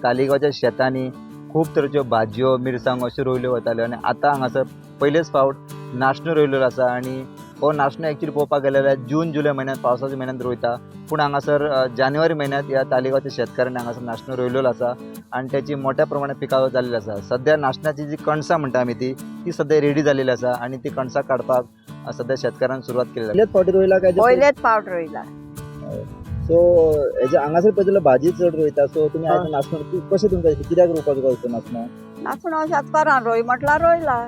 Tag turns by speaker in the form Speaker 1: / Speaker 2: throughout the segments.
Speaker 1: तालिगांवच्या शेतांनी खूप तरेच्यो भाजयो मिरसांगो अश्यो रोयल्यो वताल्यो आनी आतां हांगासर पयलेच फावट नाशणो रोयल्यो आसा आनी हो नाशणो एक्चुअली पळोवपाक गेले जाल्यार जून जुलय म्हयन्यांत पावसाच्या म्हयन्यांत रोयता पूण हांगासर जानेवारी म्हयन्यांत ह्या तालिगांवच्या शेतकाऱ्यांनी हांगासर नाशणो रोयल्यो आसा आनी त्याची मोठ्या प्रमाणात पिकावळ जाल्ली आसा. सध्या नाशण्याची जी कणसां म्हणटा आमी ती सध्या रेडी जाल्लेली आसा आनी ती कणसां काडपाक सध्या शेतकारांनी सुरवात केली. पहिलेच फावटी रोयला काय?
Speaker 2: पहिलेच फावट रोयला.
Speaker 1: सो हेजे हांगासर पळयत भाजी चड रोयता सो तुमी आयज नाशणो कशें तुमकां कित्याक रोवपाचो कसो नाशणो?
Speaker 2: नाचणो शेतकारान रोय म्हटल्यार रोयला.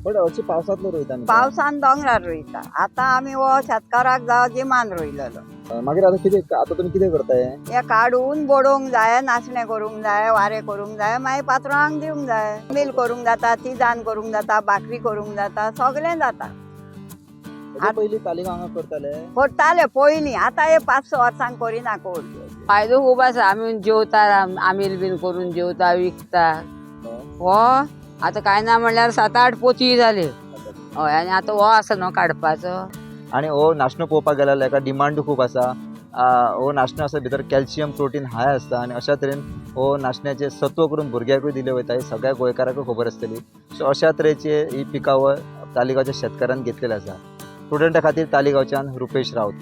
Speaker 1: बट अशी पावसांतलो रोयता न्ही?
Speaker 2: पावसान दोंगरार रोयता. आतां आमी हो शेतकाराक जावं जिमान रोयलेलो.
Speaker 1: मागीर आतां तुमी कितें करताय?
Speaker 2: हे काडून बोडोवंक जाय, नाचणें करूंक जाय, वारें करूंक जाय, मागीर पात्रांक दिवंक जाय. मिल करूंक जाता, तिजान करूंक जाता, भाकरी करूंक जाता, सगळें जाता.
Speaker 1: पयलीं तालिगांव हांगा करताले?
Speaker 2: करताले पयलीं, आतां हे 5-6 वर्सांक करिना कोण.
Speaker 3: फायदो खूब आसा. आमी जेवता आमील बीन करून जेवता विकता. हो आतां कांय ना म्हणल्यार 7-8 पोती जाले. हय आनी आतां हो आसा न्हू काडपाचो.
Speaker 1: आनी हो नाशणो पळोवपाक गेल्यार हेका डिमांड खूब आसा. हो नाशणो आसा भितर कॅल्शियम प्रोटीन हाय आसता आनी अशा तरेन हो नाशण्याचे सत्व करून भुरग्यांकूय दिले वयता. ही सगळ्या गोंयकारांकूय खबर आसतली. सो अशा तरेची ही पिकावळ तालिगांवच्या शेतकाऱ्यान घेतलेली आसा. स्टुडंटा खातीर तालिगांवच्यान रुपेश रावत.